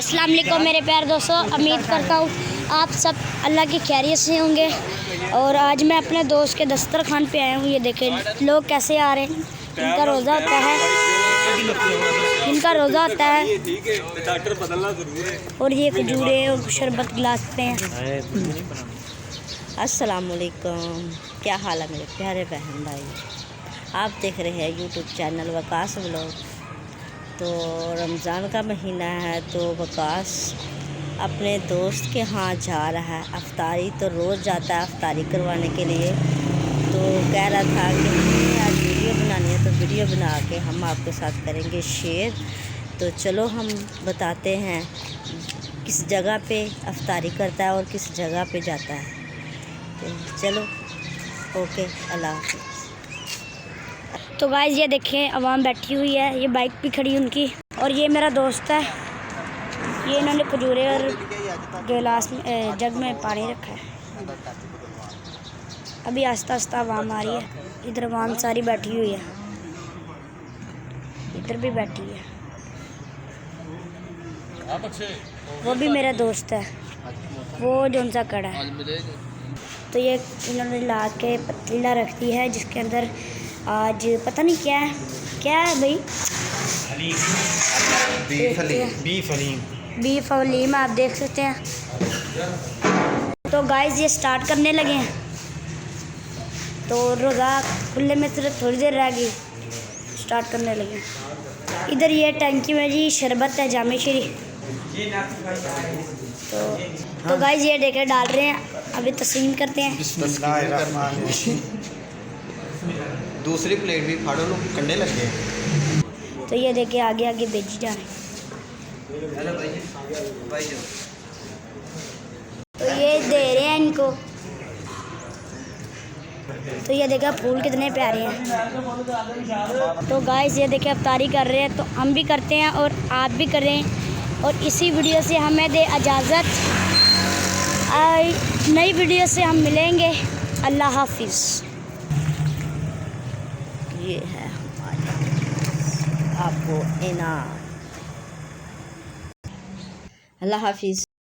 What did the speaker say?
अस्सलाम वालेकुम मेरे प्यारे दोस्तों, उम्मीद करता हूँ आप सब अल्लाह की खैरियत से होंगे। और आज मैं अपने दोस्त के दस्तरखान पे आया हूँ। ये देखें लोग कैसे आ रहे हैं, इनका रोज़ा होता है, डॉक्टर बदलना जरूर है। और ये खजूरे और शरबत गिलास पे हैं। अस्सलाम वालेकुम, क्या हाल है मेरे प्यारे बहन भाई। आप देख रहे हैं यूट्यूब चैनल वकास व्लॉग। तो रमज़ान का महीना है तो वकास अपने दोस्त के यहाँ जा रहा है अफ्तारी। तो रोज़ जाता है अफ्तारी करवाने के लिए। तो कह रहा था कि हमें आज वीडियो बनानी है, तो वीडियो बना के हम आपके साथ करेंगे शेयर। तो चलो हम बताते हैं किस जगह पे अफ्तारी करता है और किस जगह पे जाता है। तो चलो ओके, अल्लाह हाफ़िज़। तो गाइस ये देखें अवाम बैठी हुई है, ये बाइक भी खड़ी उनकी। और ये मेरा दोस्त है, ये इन्होंने खजूरे और गिलास में जग में पानी रखा है। अभी आस्ता आस्ता अवाम आ रही है। इधर अवाम सारी बैठी हुई है, इधर भी बैठी है। वो भी मेरा दोस्त है, वो जौन सा कड़ा है। तो ये इन्होंने ला के पतीला रख दी है जिसके अंदर आज पता नहीं क्या है भाई, बीफ हलीम आप देख सकते हैं। तो गाइस ये स्टार्ट करने लगे हैं। तो रोज़ा खुलने में सिर्फ थोड़ी देर रह गई, स्टार्ट करने लगे। इधर ये टंकी में जी शरबत है जामे श्री। तो गाइस ये देखे डाल रहे हैं, अभी तस्लीम करते हैं। दूसरी प्लेट भी फाड़ो लो, कंडे लग गए। तो ये देखे आगे आगे भेजी जा रहे हैं। तो ये दे रहे हैं इनको। तो ये देखा फूल कितने प्यारे हैं। तो गाइस ये देखे अफ्तारी कर रहे हैं, तो हम भी करते हैं और आप भी करें। और इसी वीडियो से हमें दे इजाज़त, नई वीडियो से हम मिलेंगे। अल्लाह हाफिज़। ये है हमारे आपको इनाम। अल्लाह हाफिज़।